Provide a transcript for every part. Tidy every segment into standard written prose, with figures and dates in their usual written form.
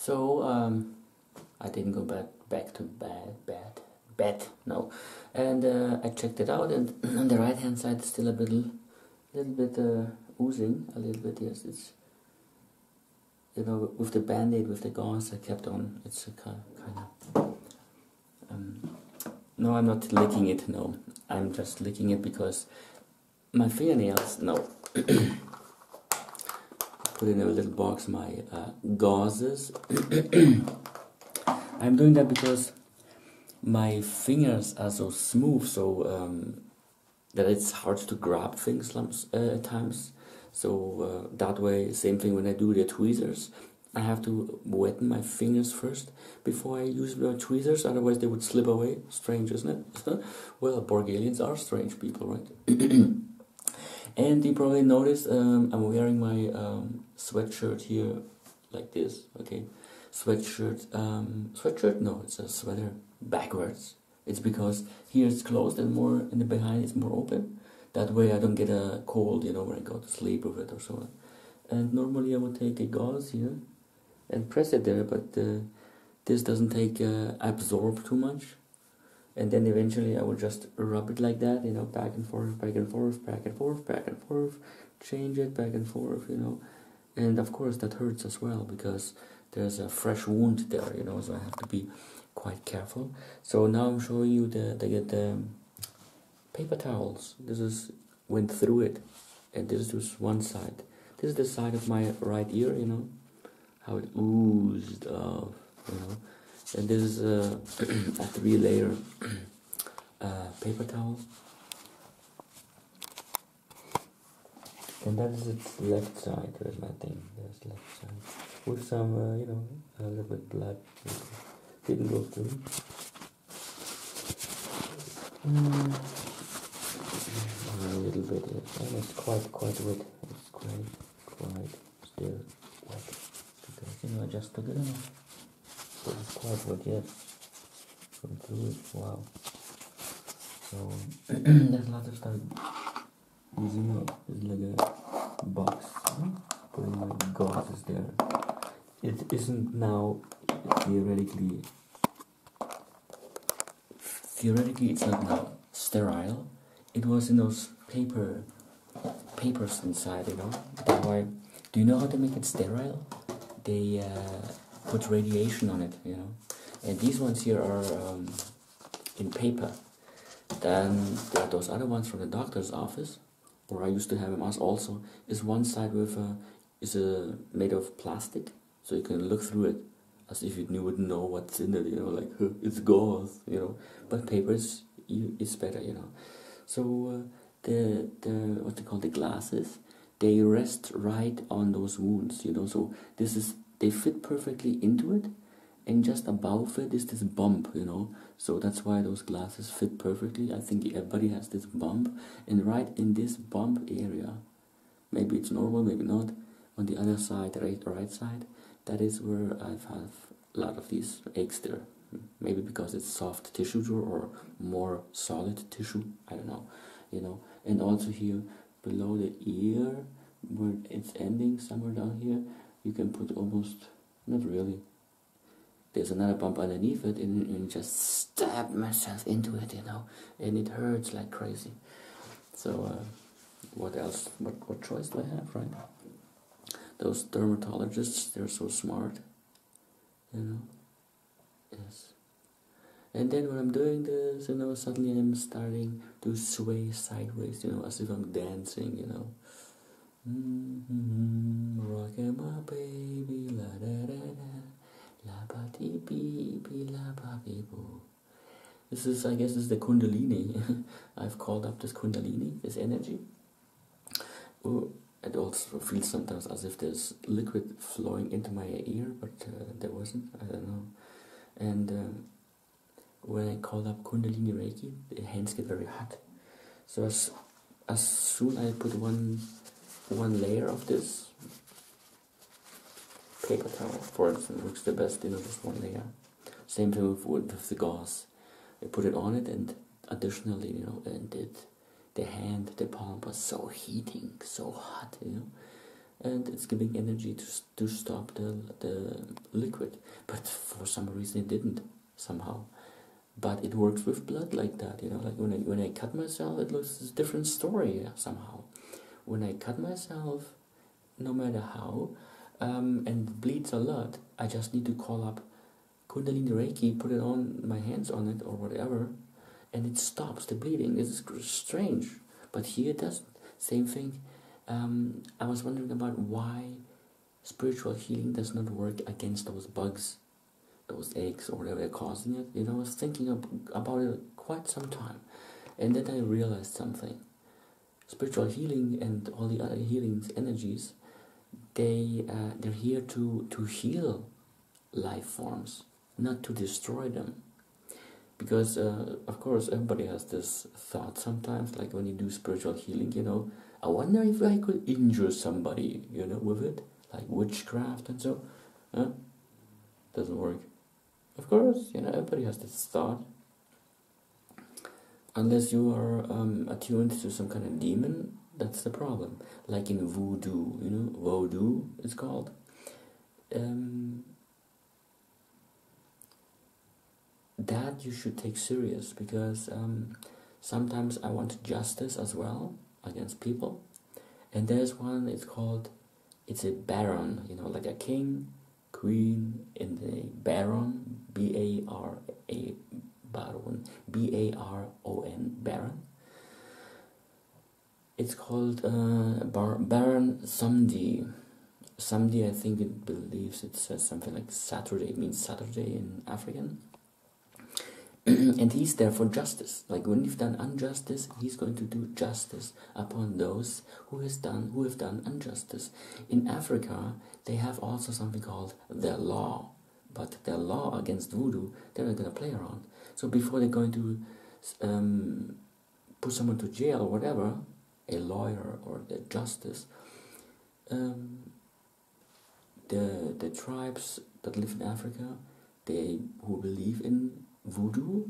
So I didn't go back to bed, no. And I checked it out, and on the right hand side, it's still a little bit oozing, a little bit. Yes, it's, you know, with the band-aid, with the gauze I kept on. It's a kind of. No, I'm not licking it. No, I'm just licking it because my fingernails. No. Put in a little box my gauzes. I'm doing that because my fingers are so smooth, so that it's hard to grab things at times. So that way, same thing when I do the tweezers, I have to wetten my fingers first before I use the tweezers, otherwise they would slip away. Strange, isn't it? Well, Borgalians are strange people, right? And you probably noticed I'm wearing my sweatshirt here like this, okay? Sweatshirt, no, it's a sweater backwards. It's because here it's closed and more in the behind it's more open. That way I don't get a cold, you know, when I go to sleep with it or so on. And normally I would take a gauze here and press it there, but this doesn't take absorb too much. And then eventually I will just rub it like that, you know, back and forth, back and forth, back and forth, back and forth, change it back and forth, you know. And of course that hurts as well because there's a fresh wound there, you know, so I have to be quite careful. So now I'm showing you the paper towels. This is went through it, and this is just one side. This is the side of my right ear, you know, how it oozed off, you know. And this is a 3-layer paper towel. And that is its left side. There's nothing. There's left side. With some, you know, a little bit blood. Didn't go through. A little bit, yes. And it's quite wet. It's quite still wet. Because, you know, I just took it off. But it's quite wet, yes. Going through it, wow. So, there's a lot of stuff. Using it is like a box. Putting my gauzes there. It isn't now theoretically it's not now sterile. It was in those papers inside, you know. That's why. Do you know how to make it sterile? They put radiation on it, you know. And these ones here are in paper. Then there are those other ones from the doctor's office, or I used to have them as also. Is one side with made of plastic, so you can look through it as if you wouldn't know what's in it, you know, like it's gauze, you know. But paper is better, you know. So the what they call the glasses, they rest right on those wounds, you know. So they fit perfectly into it, and just above it is this bump, you know. So that's why those glasses fit perfectly. I think everybody has this bump, and right in this bump area, maybe it's normal, maybe not. On the other side, right side, that is where I have a lot of these aches there. Maybe because it's soft tissue or more solid tissue, I don't know, you know. And also here below the ear, where it's ending, somewhere down here, you can put almost, not really. There's another bump underneath it, and just stab myself into it, you know, and it hurts like crazy. So what else? What choice do I have, right? Those dermatologists, they're so smart, you know. Yes. And then when I'm doing this, you know, suddenly I'm starting to sway sideways, you know, as if I'm dancing, you know. Rockin' my baby, la da da da, la ba dee bee bee la ba bee boo. This is, I guess, this is the Kundalini. I've called up this Kundalini, this energy. Oh, it also feels sometimes as if there's liquid flowing into my ear, but there wasn't. I don't know. And when I call up Kundalini-Reiki, the hands get very hot. So as soon as I put one layer of this paper towel, for instance, works the best, you know, just one layer. Same thing with the gauze. I put it on it, and additionally, you know, and the palm was so heating, so hot, you know. and it's giving energy to stop the liquid. But for some reason it didn't somehow. But it works with blood like that, you know. Like when I cut myself, it looks a different story somehow. When I cut myself, no matter how, and it bleeds a lot, I just need to call up Kundalini-Reiki, put it on my hands on it or whatever, and it stops the bleeding. It's strange, but here it doesn't. Same thing. I was wondering about why spiritual healing does not work against those bugs, those eggs or whatever they're causing it. You know, I was thinking about it quite some time, and then I realized something. Spiritual healing and all the other healings energies, they're here to heal life forms, not to destroy them. Because of course everybody has this thought sometimes, like when you do spiritual healing, you know, I wonder if I could injure somebody, you know, with it, like witchcraft and so. Doesn't work. Of course, you know, everybody has this thought. Unless you are attuned to some kind of demon, that's the problem. Like in Voodoo, you know, Voodoo it's called. That you should take serious, because sometimes I want justice as well against people. And there's one, it's a baron, you know, like a king, queen, and a baron, B-A-R-A, baron, B-A-R-O-N, baron. It's called Baron Samedi. Samedi, I think it believes it says something like Saturday, it means Saturday in African. And he's there for justice. Like when you've done injustice, he's going to do justice upon those who have done injustice. In Africa, they have also something called their law, but their law against voodoo, they're not going to play around. So before they're going to put someone to jail or whatever, a lawyer or the justice, the tribes that live in Africa, who believe in voodoo,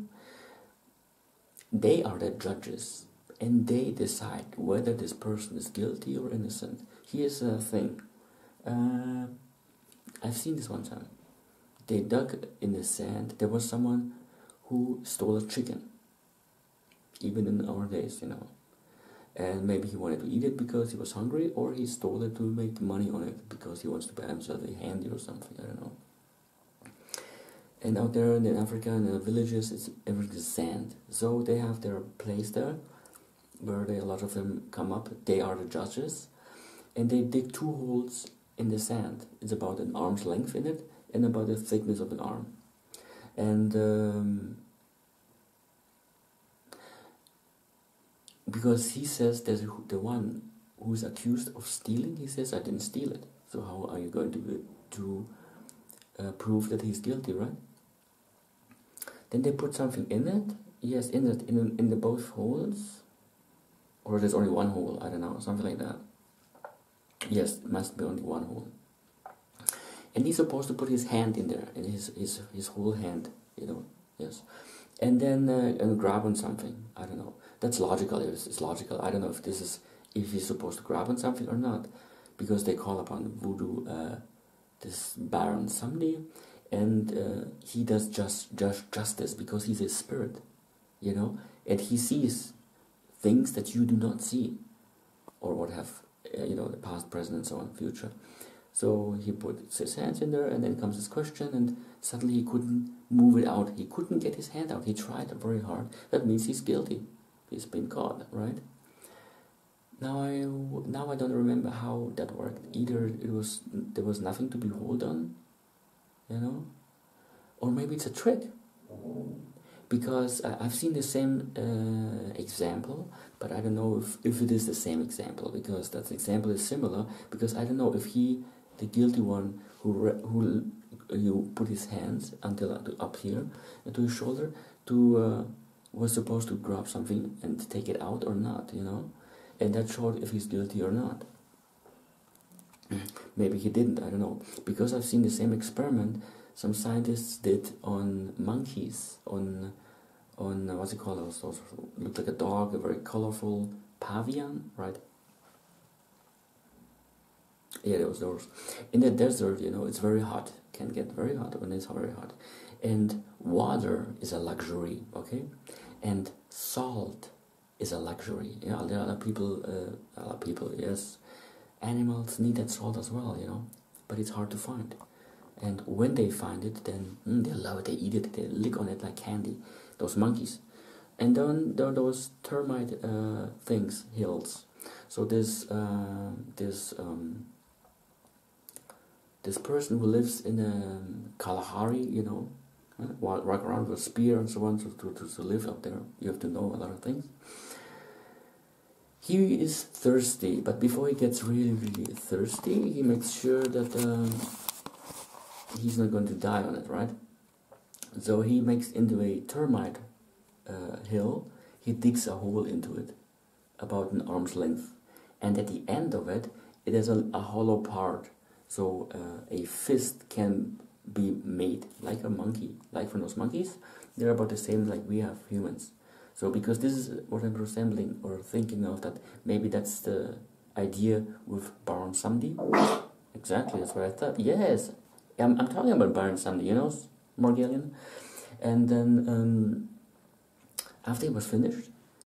they are the judges, and they decide whether this person is guilty or innocent. Here's a thing. I've seen this one time. They dug in the sand. There was someone who stole a chicken, even in our days, you know. And maybe he wanted to eat it because he was hungry, or he stole it to make money on it because he wants to buy himself a handy or something, I don't know. And out there in Africa, in the villages, everything is sand. So they have their place there, where a lot of them come up. They are the judges, and they dig 2 holes in the sand. It's about an arm's length in it, and about the thickness of an arm. And because he says that the one who's accused of stealing, he says, I didn't steal it. So how are you going to prove that he's guilty, right? Then they put something in it. Yes, in the both holes, or there's only one hole. I don't know, something like that. Yes, it must be only one hole. And he's supposed to put his hand in there, in his whole hand, you know. Yes, and then and grab on something. I don't know. That's logical. It's logical. I don't know if he's supposed to grab on something or not, because they call upon voodoo this Baron Samedi. And he does justice because he's a spirit, you know, and he sees things that you do not see, or what have, you know, the past, present, and so on, future. So he puts his hands in there, and then comes this question, and suddenly he couldn't move it out. He couldn't get his hand out. He tried very hard. That means he's guilty. He's been caught, right? Now I don't remember how that worked. Either there was nothing to behold on, you know, or maybe it's a trick, because I've seen the same example, but I don't know if it is the same example, because that example is similar, because I don't know if the guilty one who you put his hands until up here to his shoulder was supposed to grab something and take it out or not, you know, and that showed if he's guilty or not. Maybe he didn't, I don't know, because I've seen the same experiment some scientists did on monkeys, on what's it called, those looked like a dog, a very colorful pavian, right? Yeah, those doors. In the desert, you know, it's very hot. Can get very hot when it's very hot. And water is a luxury, okay? And salt is a luxury. Yeah, there are a lot of people, yes. Animals need that salt as well, you know, but it's hard to find. And when they find it, then they love it, they eat it, they lick on it like candy. Those monkeys. And then there are those termite things, hills. So this person who lives in Kalahari, you know, walk around with a spear and so on to live up there. You have to know a lot of things. He is thirsty, but before he gets really, really thirsty, he makes sure that he's not going to die on it, right? So he makes into a termite hill, he digs a hole into it, about an arm's length. And at the end of it, it has a hollow part. So a fist can be made like a monkey, like from those monkeys. They're about the same like we have humans. So because this is what I'm resembling or thinking of, that maybe that's the idea with Baron Samedi. Exactly, that's what I thought. Yes, I'm talking about Baron Samedi, you know, Morgelian. And then after he was finished,